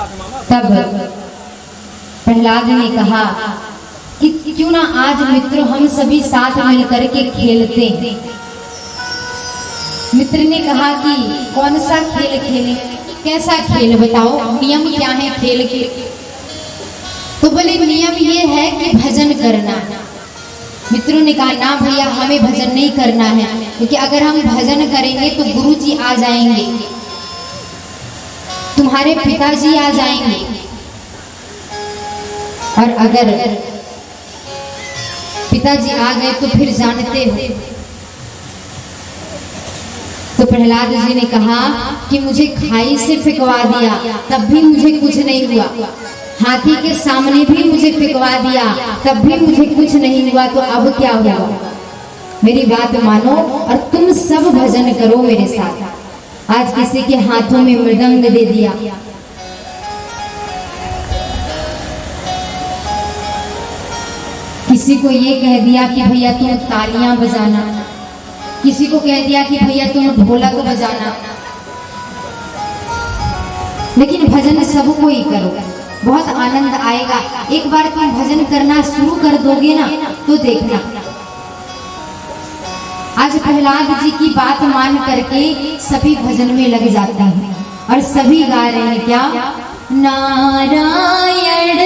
तब प्रहलाद ने कहा कि क्यों ना आज मित्रों हम सभी साथ मिलकर के खेलते हैं। मित्र ने कहा कि कौन सा खेल खेलें, कैसा खेल बताओ, नियम क्या है खेल के। तो बोले नियम ये है कि भजन करना। मित्रों ने कहा ना भैया हमें भजन नहीं करना है, क्योंकि अगर हम भजन करेंगे तो गुरु जी आ जाएंगे, तुम्हारे पिताजी आ जाएंगे, और अगर पिताजी आ गए तो फिर जानते हो। तो प्रहलाद जी ने कहा कि मुझे खाई से फेंकवा दिया तब भी मुझे कुछ नहीं हुआ, हाथी के सामने भी मुझे फेंकवा दिया तब भी मुझे कुछ नहीं हुआ, तो अब क्या हुआ। मेरी बात मानो और तुम सब भजन करो मेरे साथ। आज किसी के हाथों में मृदंग दे दिया, किसी को ये कह दिया कि भैया तुम तालियां बजाना, किसी को कह दिया कि भैया तुम ढोलक बजाना, लेकिन भजन सबको ही करो, बहुत आनंद आएगा। एक बार तुम भजन करना शुरू कर दोगे ना तो देखना। आज प्रहलाद जी की बात मान करके सभी भजन में लग जाते हैं और सभी गा रहे हैं क्या, नारायण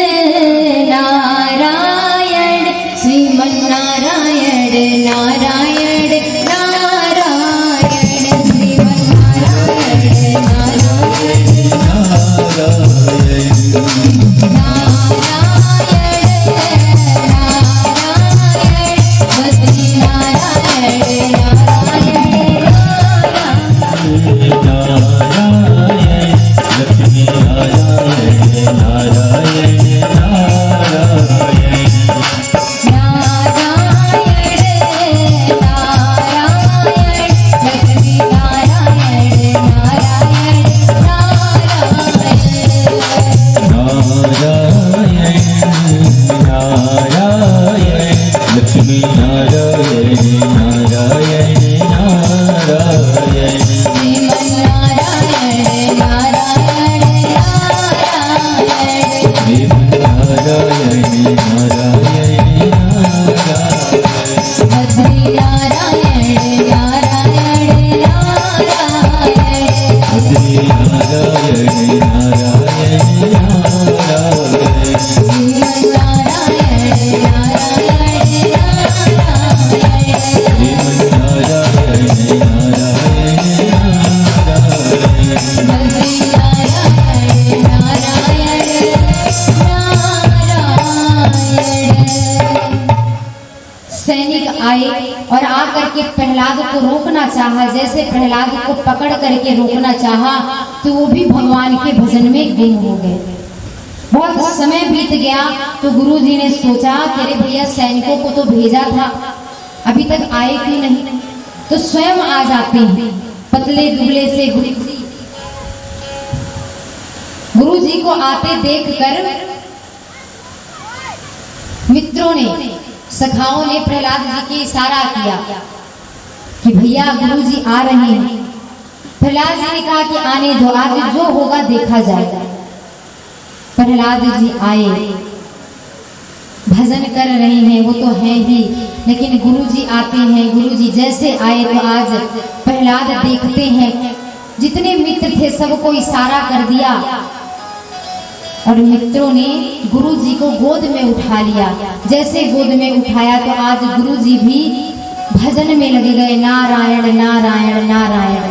नारायण श्रीमन नारायण नारायण नारायण श्रीमन नारायण नारायण और आकर के प्रहलाद को रोकना चाहा। जैसे प्रहलाद को पकड़ करके रोकना चाहा तो वो भी भगवान के भजन में गुम हो गए। बहुत समय बीत गया तो गुरु जी ने सोचा कि अरे भैया सैनिकों को तो भेजा था, अभी तक आए क्यों नहीं, तो स्वयं आ जाते हैं पतले दुबले से गुरु जी को आते देखकर मित्रों ने, सखाओं ने प्रहलाद जी की इशारा किया कि भैया गुरु जी आ रहे हैं। प्रहलाद जी ने कहा कि आने दो, आज जो होगा देखा जाएगा। प्रहलाद जी आए, भजन कर रहे हैं, वो तो है ही, लेकिन गुरु जी आते हैं। गुरु जी जैसे आए तो आज प्रहलाद देखते हैं जितने मित्र थे सबको इशारा कर दिया और मित्रों ने गुरु जी को गोद में उठा लिया। जैसे गोद में उठाया तो आज गुरु जी भी भजन में लगे गए, नारायण नारायण नारायण।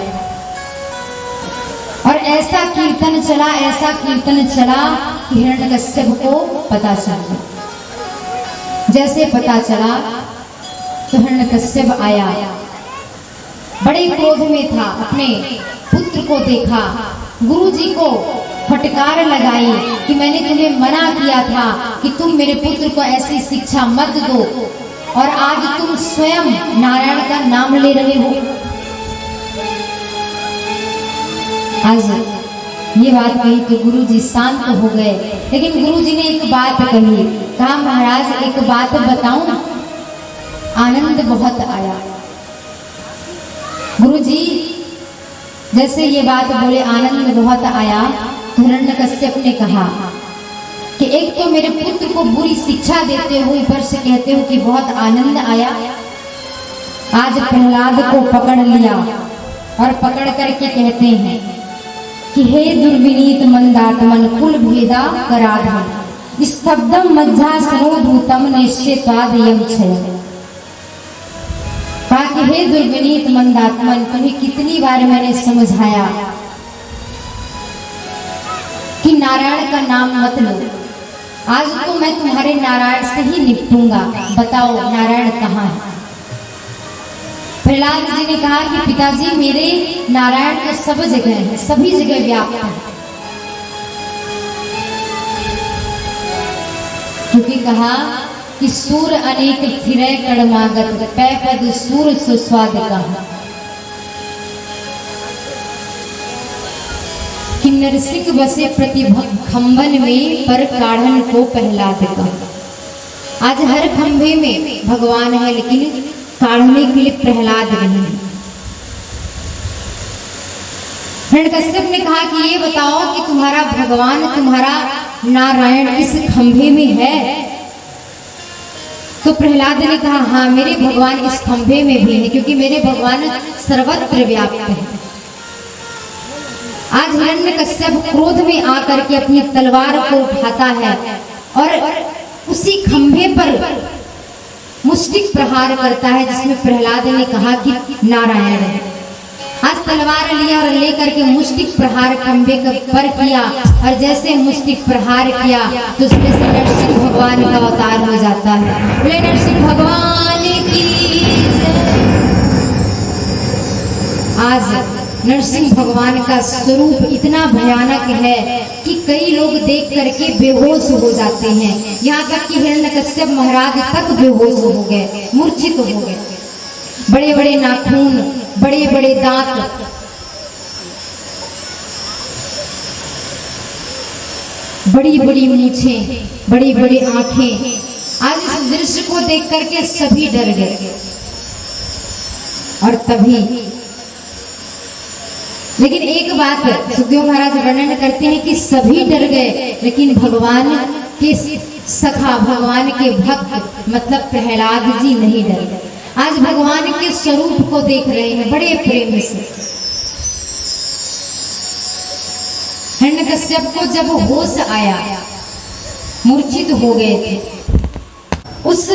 और ऐसा कीर्तन चला, ऐसा कीर्तन चला कि हिरण्यकश्यप को पता चला। जैसे पता चला तो हिरण्यकश्यप आया, बड़े क्रोध में था, अपने पुत्र को देखा, गुरु जी को फटकार लगाई कि मैंने तुम्हें मना किया था कि तुम मेरे पुत्र को ऐसी शिक्षा मत दो, और आज तुम स्वयं नारायण का नाम ले रहे हो। आज ये बात कही तो गुरु जी शांत हो गए, लेकिन गुरु जी ने एक बात कही, कहा महाराज एक बात बताऊं, आनंद बहुत आया। गुरु जी जैसे ये बात बोले आनंद बहुत आया हिरण्यकश्यप ने कहा कि एक तो मेरे पुत्र को बुरी शिक्षा देते हो, ऊपर से कहते हो कि बहुत आनंद आया। आज प्रहलाद को पकड़ लिया और पकड़ करके कहते हैं कि हे दुर्विनीत मंदात्मन कुल भेदा कराधम स्तब्धम मज्जा सनोधूतम निश्चेत्वादयम क्षय। कहा कि हे दुर्विनीत मंदात्मन, तुम्हें कितनी बार मैंने समझाया कि नारायण का नाम मत लो। आज तो मैं तुम्हारे नारायण से ही निपटूंगा, बताओ नारायण कहाँ है। प्रहलाद जी ने कहा कि पिताजी मेरे नारायण तो सब जगह है, सभी जगह व्याप्त है। क्योंकि कहा कि सूर अनेक फिरे कड़मागत पै पद सूर सुस्वाद कहा कि नरसिक बसे प्रतिखंबन में पर काढ़न को प्रहलाद का। आज हर खंभे में भगवान है, लेकिन काढ़ने के लिए प्रहलाद नहीं है। हिरण्यकश्यप ने कहा कि ये बताओ कि तुम्हारा भगवान, तुम्हारा नारायण इस खंभे में है? तो प्रहलाद ने कहा हाँ, मेरे भगवान इस खंभे में भी है, क्योंकि मेरे भगवान सर्वत्र व्याप्त है। आज हिरण्यकश्यप क्रोध में आकर के अपनी तलवार को उठाता है और उसी खंभे पर मुष्टिक प्रहार करता है, जिसमें प्रहलाद ने कहा कि नारायण है। आज तलवार लिया और लेकर के मुष्टिक प्रहार खंभे पर किया, और जैसे मुष्टिक प्रहार किया तो उसमें से नरसिंह भगवान का अवतार हो जाता है। बोले नरसिंह भगवान की आज नरसिंह भगवान का स्वरूप इतना भयानक है कि कई लोग देख करके बेहोश हो जाते हैं। यहाँ तक कि हिरण्यकश्यप महाराज तक बेहोश हो गए, मूर्छित हो गए। बड़े बड़े नाखून, बड़े बड़े दांत, बड़ी बड़ी मूछें, बड़ी बड़ी आंखें। आज इस दृश्य को देख करके सभी डर गए। और तभी लेकिन एक बात सुखदेव महाराज वर्णन करते हैं कि सभी डर गए, लेकिन भगवान के सखा, भगवान के भक्त मतलब प्रहलाद जी नहीं डर गए। आज भगवान के स्वरूप को देख रहे हैं बड़े प्रेम से। हिरण्यकश्यप को जब होश आया, मूर्छित हो गए थे, उस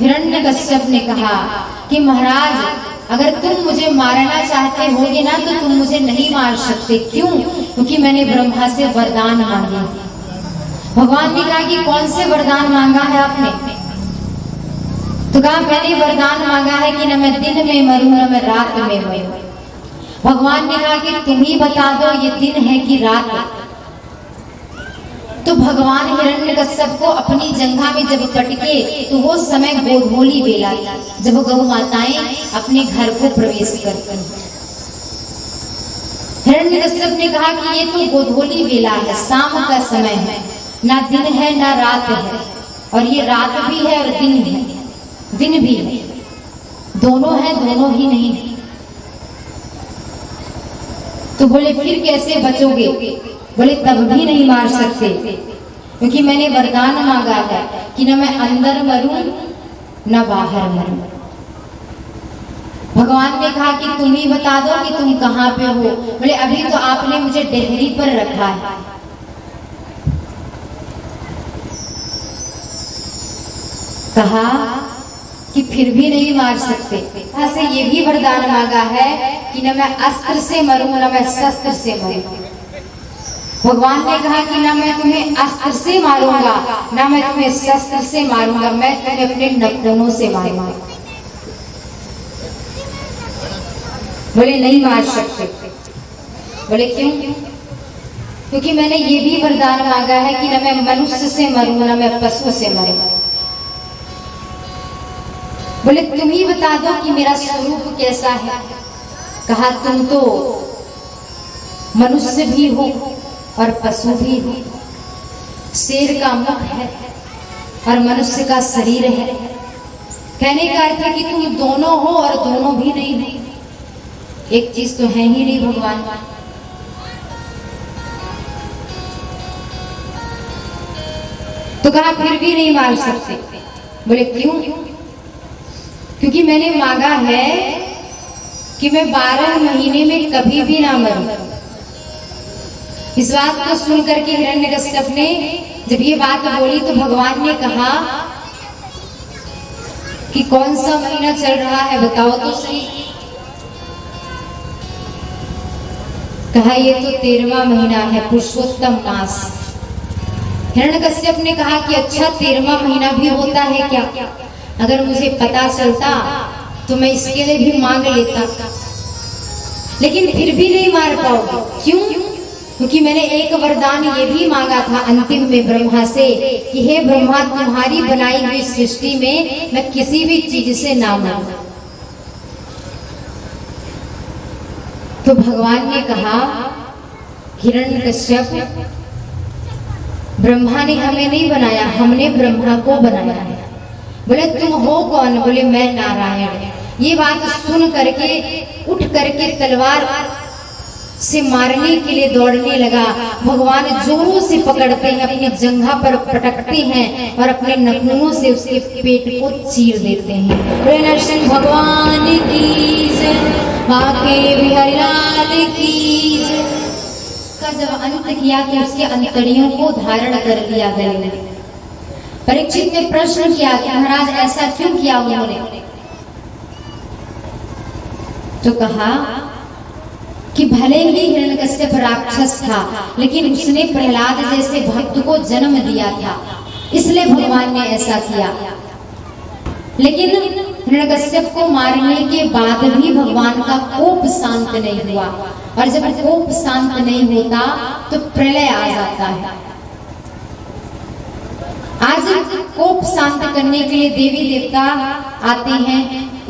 हिरण्यकश्यप ने कहा कि महाराज अगर तुम मुझे मारना चाहते होगे ना तो तुम मुझे नहीं मार सकते। क्यों? क्योंकि मैंने ब्रह्मा से वरदान मांगे। भगवान ने कहा कि कौन से वरदान मांगा है आपने? तो कहा मैंने वरदान मांगा है कि न मैं दिन में मरूं न मैं रात में मरूं। भगवान ने कहा कि तुम ही बता दो ये दिन है कि रात। तो भगवान हिरण्यकश्यप को अपनी जंघा में जब कटके तो वो समय गोधूली बेला था, जब गौ माताएं अपने घर को प्रवेश करती। हिरण्यकश्यप ने कहा कि ये तो गोधूली बेला है, शाम का समय है, ना दिन है ना रात है, और ये रात भी है और दिन है, दिन भी है, दोनों है दोनों ही नहीं। तो बोले फिर कैसे बचोगे? बोले तब भी नहीं मार सकते, क्योंकि मैंने वरदान मांगा है कि न मैं अंदर मरूं न बाहर मरूं। भगवान ने कहा कि तुम ही बता दो कि तुम कहाँ पे हो। बोले अभी तो आपने मुझे डेहरी पर रखा है। कहा कि फिर भी नहीं मार सकते। ऐसे ये भी वरदान मांगा है कि न मैं अस्त्र से मरूं न मैं शस्त्र से मरूं। भगवान ने कहा कि ना मैं तुम्हें अस्त्र से मारूंगा ना मैं तुम्हें शस्त्र से मारूंगा, मैं तुम्हें अपने नखूनों से मारूंगा। बोले नहीं मार सकते। बोले क्यों? क्योंकि मैंने ये भी वरदान मांगा है कि ना मैं मनुष्य से मरूं ना मैं पशु से मरूं। बोले तुम ही बता दो कि मेरा स्वरूप कैसा है। कहा तुम तो मनुष्य भी हो और पशु भी हो, शेर का मुख है और मनुष्य का शरीर है। कहने का अर्थ है कि तुम दोनों हो और दोनों भी नहीं हो, एक चीज तो है ही नहीं भगवान। तो कहा फिर भी नहीं मार सकते। बोले क्यों? क्योंकि मैंने मांगा है कि मैं 12 महीने में कभी भी ना मरूं। इस बात को सुनकर के हिरण्यकश्यप ने जब ये बात बोली तो भगवान ने कहा कि कौन सा महीना चल रहा है बताओ तो सही। कहा ये तो 13वां महीना है, पुरुषोत्तम मास। हिरण्यकश्यप ने कहा कि अच्छा 13वां महीना भी होता है क्या? अगर मुझे पता चलता तो मैं इसके लिए भी मांग लेता, लेकिन फिर भी नहीं मार पाऊंगा। क्यों? क्योंकि मैंने एक वरदान ये भी मांगा था अंतिम में ब्रह्मा से कि हे ब्रह्मा, तुम्हारी बनाई हुई सृष्टि में मैं किसी भी चीज से ना मरूं। तो भगवान ने कहा हिरण्यकश्यप, ब्रह्मा ने हमें नहीं बनाया, हमने ब्रह्मा को बनाया है। बोले तुम हो कौन? बोले मैं नारायण। ये बात सुन करके उठ करके तलवार से मारने के लिए दौड़ने लगा। भगवान जोरों से पकड़ते हैं, अपनी जंघा पर पटकते हैं और अपने नखूनों से उसके पेट को चीर देते हैं। बोले नरसिंह भगवान की जय, बांके बिहारी लाल की जय। का जब अंत किया कि उसके अंतड़ियों को धारण कर लिया गया। परीक्षित ने प्रश्न किया कि महाराज ऐसा क्यों किया उन्होंने? तो कहा कि भले ही हिरण्यकश्यप राक्षस था, लेकिन उसने प्रहलाद जैसे भक्त को जन्म दिया था, इसलिए भगवान ने ऐसा किया। लेकिन हिरण्यकश्यप को मारने के बाद भी भगवान का कोप शांत नहीं हुआ, और जब कोप शांत नहीं होता तो प्रलय आ जाता है। आज कोप शांत करने के लिए देवी देवता आते हैं,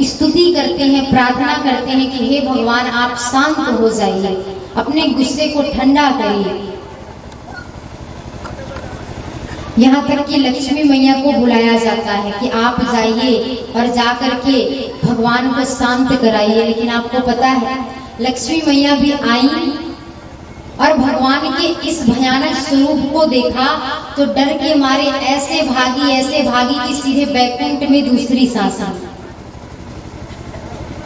स्तुति करते हैं, प्रार्थना करते हैं कि हे भगवान आप शांत हो जाइए, अपने गुस्से को ठंडा करिए। यहाँ तक कि लक्ष्मी मैया को बुलाया जाता है कि आप जाइए और जाकर के भगवान को शांत कराइए। लेकिन आपको पता है लक्ष्मी मैया भी आई और भगवान के इस भयानक स्वरूप को देखा तो डर के मारे ऐसे भागी कि सीधे बैकुंठ में दूसरी सांस।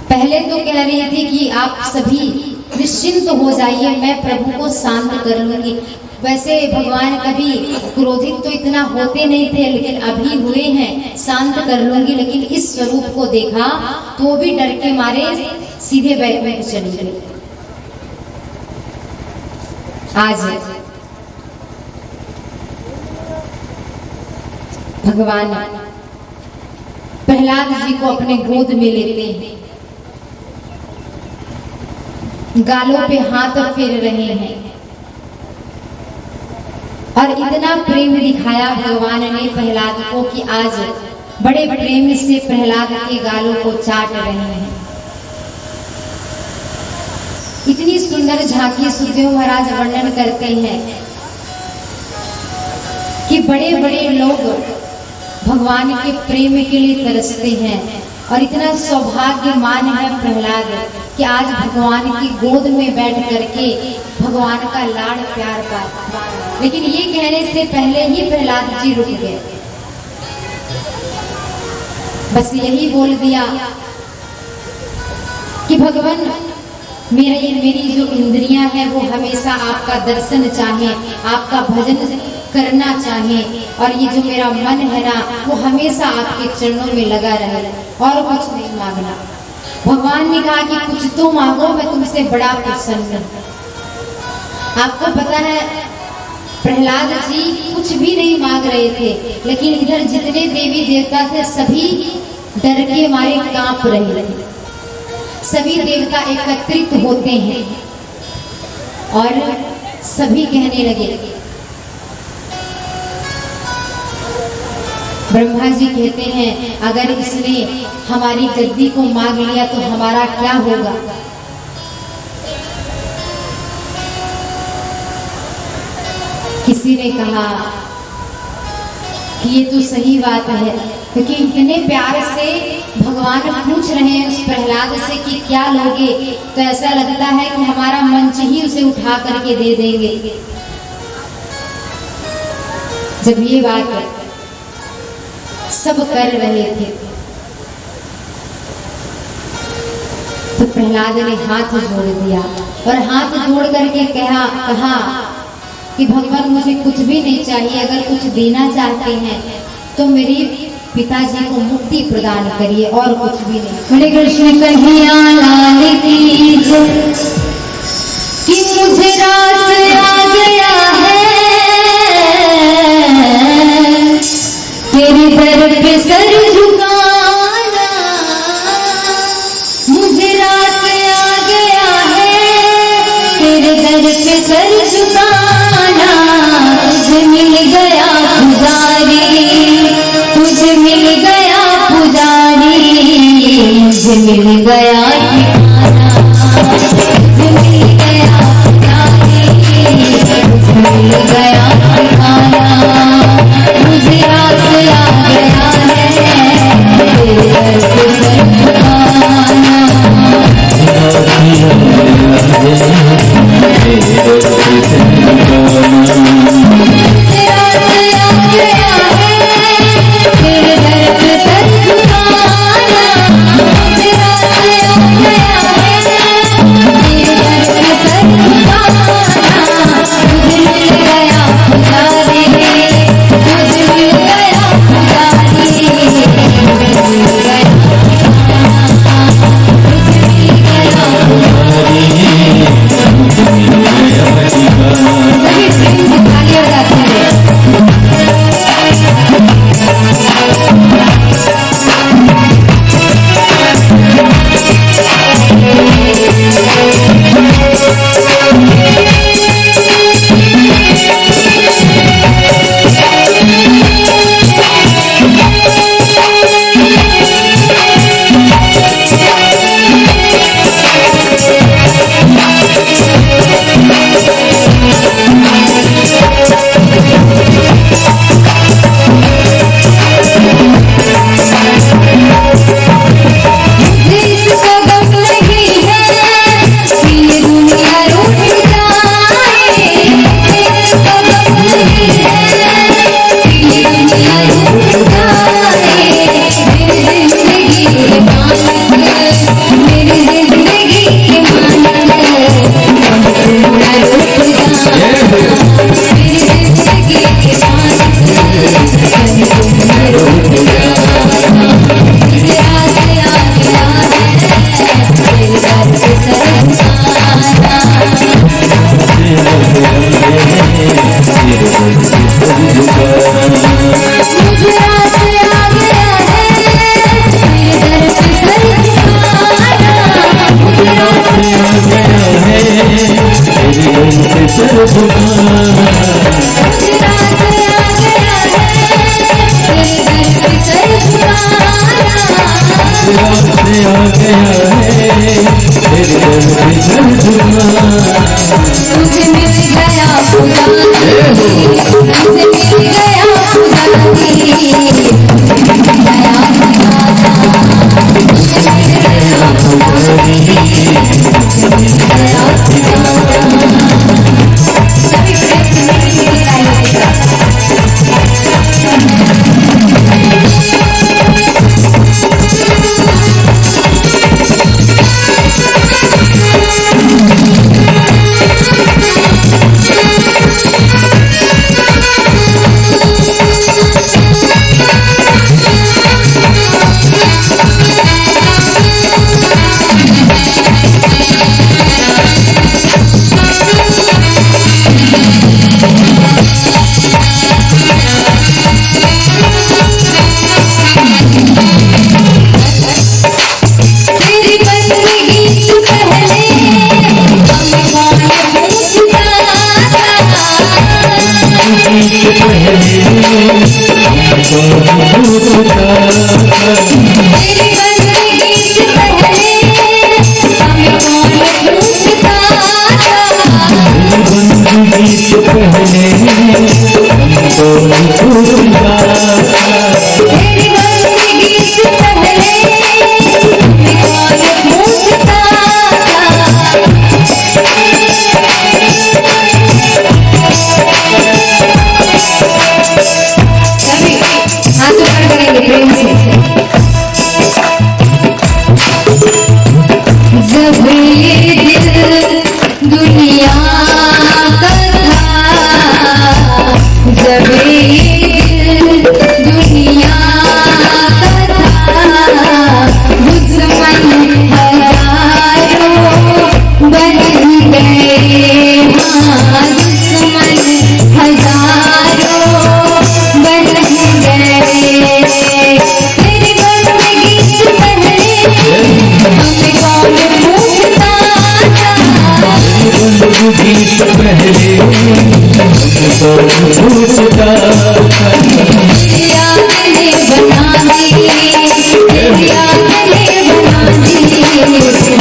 पहले तो कह रही थी कि आप सभी निश्चिंत हो जाइए, मैं प्रभु को शांत कर लूंगी। वैसे भगवान कभी क्रोधित तो इतना होते नहीं थे, लेकिन अभी हुए हैं, शांत कर लूंगी। लेकिन इस स्वरूप को देखा तो वो भी डर के मारे सीधे बैकुंठ चली गई। आज भगवान प्रहलाद जी को अपने गोद में लेते हैं, गालों पे हाथ फेर रहे हैं और इतना प्रेम दिखाया भगवान ने प्रहलाद को कि आज बड़े प्रेम से प्रहलाद के गालों को चाट रहे हैं। इतनी सुंदर झांकी सुखदेव महाराज वर्णन करते हैं कि बड़े बड़े लोग भगवान के प्रेम के लिए तरसते हैं, और इतना सौभाग्यमान है प्रहलाद कि आज भगवान की गोद में बैठ करके भगवान का लाड़ प्यार पाता। लेकिन ये कहने से पहले ही प्रहलाद जी रुक गए, बस यही बोल दिया कि भगवान मेरी जो इंद्रियां हैं वो हमेशा आपका दर्शन चाहे, आपका भजन करना चाहे, और ये जो मेरा मन है ना वो हमेशा आपके चरणों में लगा रहे, और कुछ नहीं मांगना। भगवान ने कहा कि कुछ तो मांगो, मैं तुमसे बड़ा प्रसन्न हूं। आपको पता है प्रहलाद जी कुछ भी नहीं मांग रहे थे, लेकिन इधर जितने देवी देवता थे सभी डर के मारे कांप रहे थे। सभी देवता एकत्रित होते हैं और सभी कहने लगे, ब्रह्मा जी कहते हैं अगर इसने हमारी गद्दी को मांग लिया तो हमारा क्या होगा। किसी ने कहा कि ये तो सही बात है, क्योंकि इतने प्यार से भगवान पूछ रहे हैं उस प्रहलाद से कि क्या लोगे, तो ऐसा लगता है कि हमारा मंच ही उसे उठा करके दे देंगे। जब ये बात सब कर रहे थे। तो प्रहलाद ने हाथ जोड़ दिया और हाथ जोड़ करके कहा कि भगवान मुझे कुछ भी नहीं चाहिए, अगर कुछ देना चाहते हैं तो मेरे पिताजी को मुक्ति प्रदान करिए और कुछ भी नहीं। बोले कृष्ण कन्हैया लाल की जय कि मुझे रास आ गया है तेरे दर पे सर झुकाना, मुझे रास आ गया है तेरे दर पे सर झुकाना। तुझे मिल गया पुजारी, तुझे मिल गया पुजारी, मुझे मिल गया ठिकाना, मुझे मिल गया पुजारी, मुझे मिल गया ठिकाना। मुझे रास आ गया है तेरे दर पे सर झुकाना, जब ये दिल दुनिया का था, जब ये दिल दुनिया का था, दुश्मन हजारों बन गए, हाँ दुश्मन हजारों बन गए। तेरी बंदगी से पहले हमें कौन पूछता था, जिंदगी से पहले कौन पूछता था। तेरी आंखें बना दी, तेरी आंखें बना दी, तेरी आंखें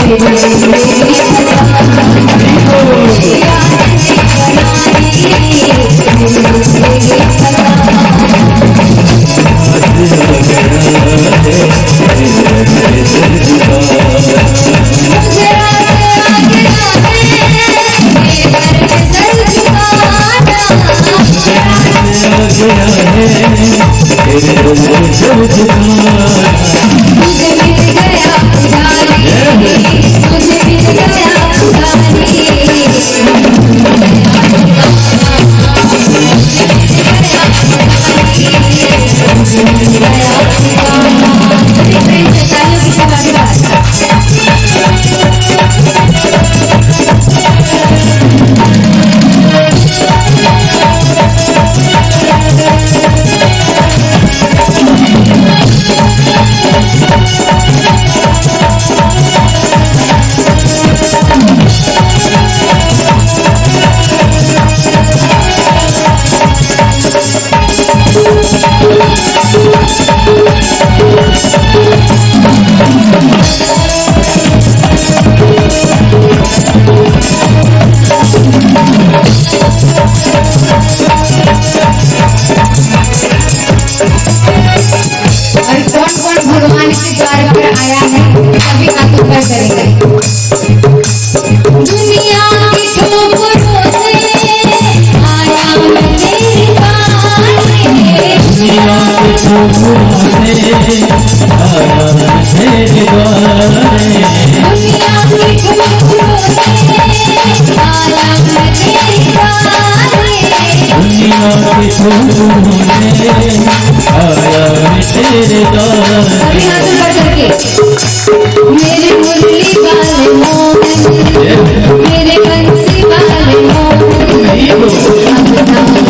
भगवान के द्वार पर आया है, सभी हाथों पर करेंगे। दुनिया की ठोकरों से आया मैं तेरे द्वार, दुनिया के ठोकरों से आया मैं तेरे द्वार, दुनिया की ठोकरों से आया मैं तेरे द्वार, दुनिया के ठोकरों से आया मैं तेरे द्वार। सभी हाथों पर करके मेरे मुरली वाले मोहन, मेरे बंसी वाले मोहन, मेरे मुरली वाले मोहन,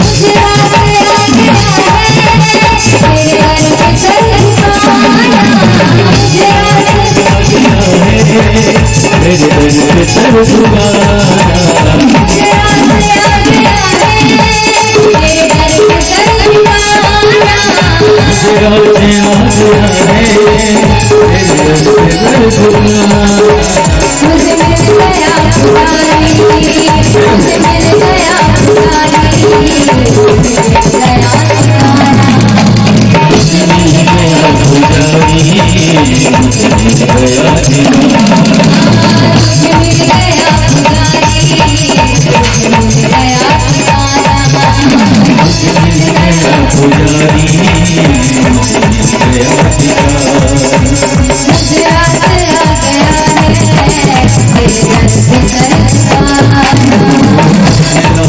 मुझे रात आ गया है, मेरे घर पे चल पाना, मुझे मेरे दिल पे चल दुबारा, मुझे रात आ गया है, मेरे घर पे चल पाना, मुझे रात आ गया है, मेरे दिल पे चल दुबारा। मुझे मिल गया पुजारी, मुझे मिल गया पुजारी, मुझे मिल गया पुजारा, मुझे मिल गया पुजारी, मुझे मिल गया दीवाना, मुझे मिल गया पुजारी, मुझे मिल गया पुजारा, मुझे मिल गया पुजारी, मुझे मिल गया दीवाना। मुझे रात आ गया है, मेरे घर पे चल पाना, सभी मुझे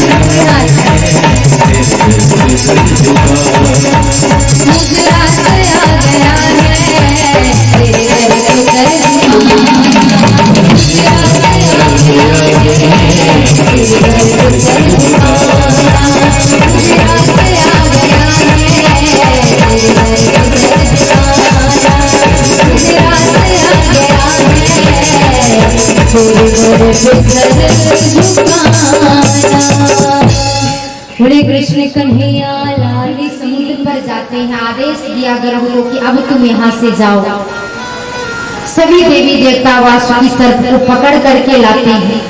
रात आ गया है, तेरे घर पे चल पाना, मुझे रात आ गया है, तेरे घर पे चल पाना, मुझे रात आ गया है, तेरे घर पे चल पाना, मुझे रात आ गया है, तेरे घर पे चल झुकाना। बोले कृष्ण कन्हैया लाल। समुद्र पर जाते हैं, आदेश दिया गर्भ को कि अब तुम यहाँ से जाओ। सभी देवी देवता वासुकी सर्प को पकड़ करके लाते हैं।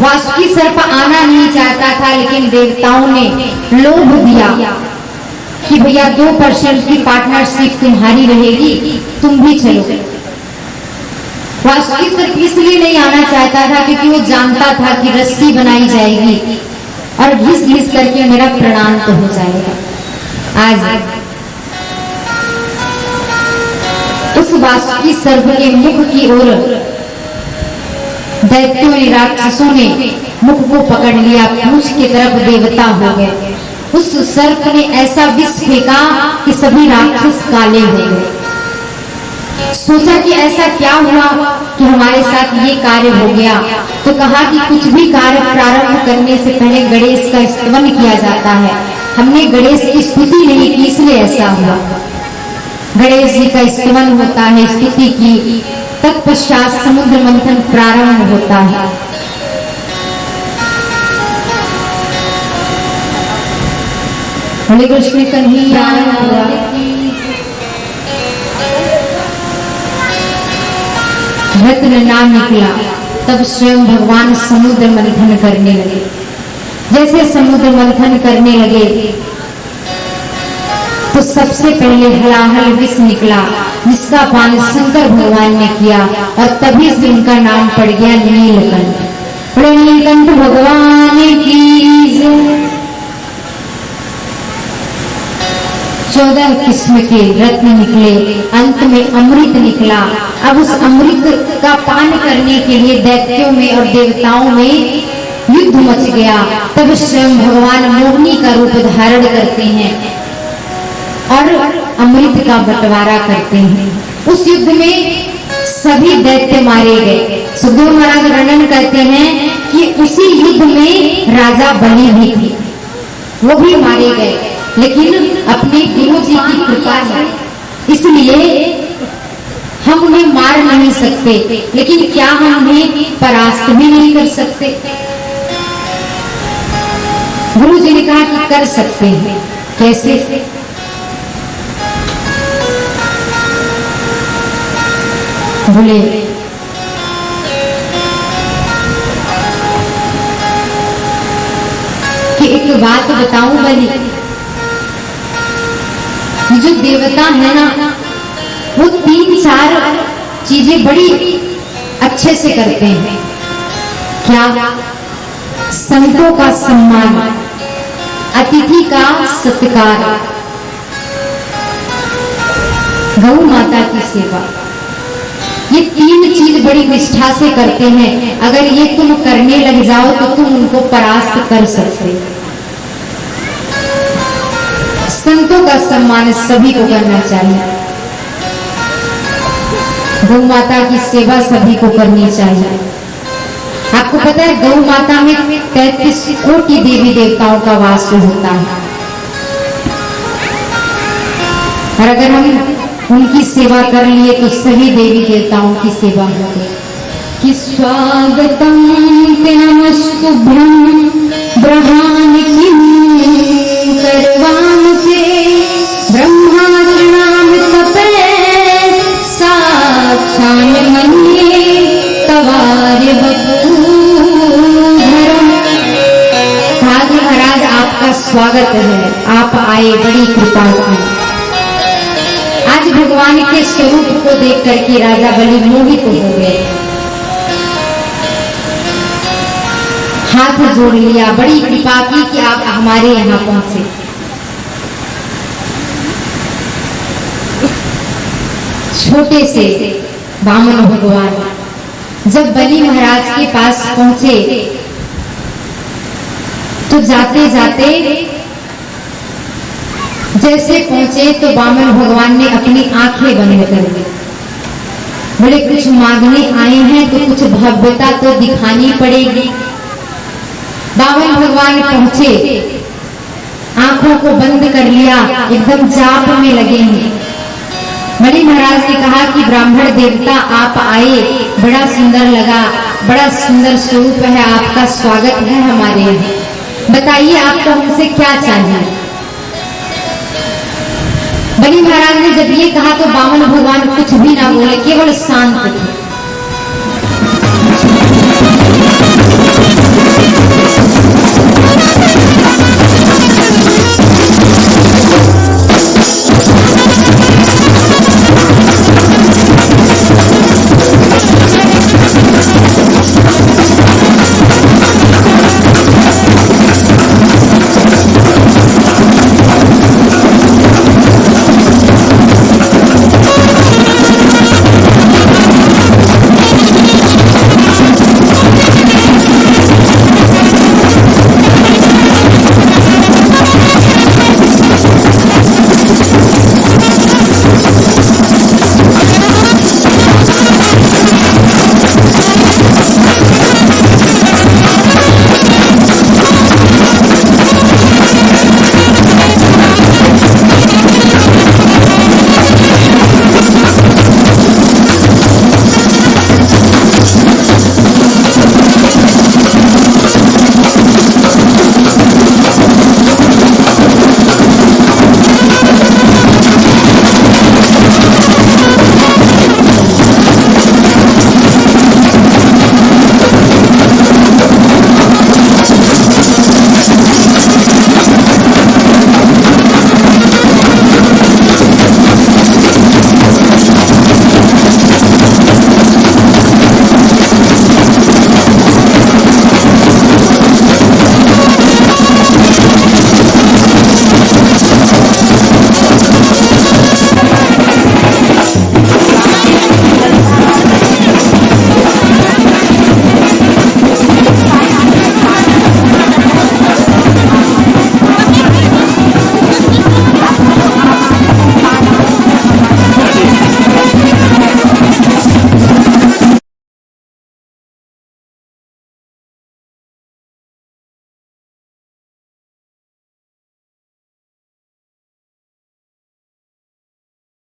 वासुकी सर्प आना नहीं चाहता था, लेकिन देवताओं ने लोभ दिया कि भैया 2% की पार्टनरशिप तुम्हारी रहेगी, तुम भी चलो। वासुकी सर्प इसलिए नहीं आना चाहता था क्योंकि वो जानता था कि रस्सी बनाई जाएगी और घिस घिस करके मेरा प्रणाम तो हो जाएगा। आज उस वासुकी सर्प के मुख की ओर दैत्यों ने, राक्षसों ने मुख को पकड़ लिया, पूंछ की तरफ देवता हो गए। उस सर्प ने ऐसा विष फेंका कि सभी राक्षस काले हो गए। सोचा कि ऐसा क्या हुआ कि हमारे साथ ये कार्य हो गया, तो कहा कि कुछ भी कार्य प्रारंभ करने से पहले गणेश का स्तवन किया जाता है। हमने गणेश की स्तुति नहीं की, इसलिए ऐसा हुआ। गणेश जी का स्तवन होता है, स्तुति की, तत्पश्चात समुद्र मंथन प्रारंभ होता है। हरे कृष्ण कन्हैया रत्न ना निकला, तब स्वयं भगवान समुद्र मंथन करने लगे। जैसे समुद्र मंथन करने लगे तो सबसे पहले हलाहल विष निकला, जिसका पान शंकर भगवान ने किया और तभी से उनका नाम पड़ गया नीलकंठ। नीलकंठ भगवान की जय। 14 किस्म के रत्न निकले, अंत में अमृत निकला। अब उस अमृत का पान करने के लिए दैत्यों में और देवताओं में युद्ध मच गया। तब स्वयं भगवान मोहिनी का रूप धारण करते हैं और अमृत का बंटवारा करते हैं। उस युद्ध में सभी दैत्य मारे गए। सुखदेव महाराज वर्णन करते हैं कि उसी युद्ध में राजा बलि भी थे, वो भी मारे गए, लेकिन अपने गुरु जी की कृपा है, इसलिए हम उन्हें मार नहीं सकते, लेकिन क्या हम उन्हें परास्त भी नहीं कर सकते? गुरु जी ने कहा कि कर सकते हैं। कैसे? बोले कि एक बात बताऊं बलि, जो देवता है ना, वो 3-4 चीजें बड़ी अच्छे से करते हैं। क्या? संतों का सम्मान, अतिथि का सत्कार, गौ माता की सेवा। ये 3 चीज बड़ी निष्ठा से करते हैं। अगर ये तुम करने लग जाओ तो तुम उनको परास्त कर सकते हो। संतों का सम्मान सभी को करना चाहिए, गौ माता की सेवा सभी को करनी चाहिए। आपको पता है गौ माता में 33 कोटि देवी देवताओं का वास होता है, और अगर हम उनकी सेवा कर लिए तो सभी देवी देवताओं की सेवा हो गई। कि स्वागतम ते नमस्तुभ्यं ब्रह्माणि किं करवामते ब्रह्मार्णाम तपे साक्षान् मन्ये तवार्य बभूधरम्। महाराज आपका स्वागत है, आप आए, बड़ी कृपा की। आज भगवान के स्वरूप को देख करके राजा बलि मोहित हो गए, हाथ जोड़ लिया, बड़ी कृपा की कि आप हमारे यहाँ पहुंचे। छोटे से वामन भगवान जब बलि महाराज के पास पहुंचे तो जाते जाते जैसे पहुंचे तो वामन भगवान ने अपनी आंखें बंद कर दी। बोले कुछ मांगने आए हैं तो कुछ भव्यता तो दिखानी पड़ेगी। वामन भगवान पहुंचे, आंखों को बंद कर लिया, एकदम जाप में लगे हैं। बलि महाराज ने कहा कि ब्राह्मण देवता आप आए, बड़ा सुंदर लगा, बड़ा सुंदर स्वरूप है, आपका स्वागत है हमारे यहाँ, बताइए आपको हमसे क्या चाहिए। बलि महाराज ने जब ये कहा तो वामन भगवान कुछ भी ना बोले, केवल शांत थे।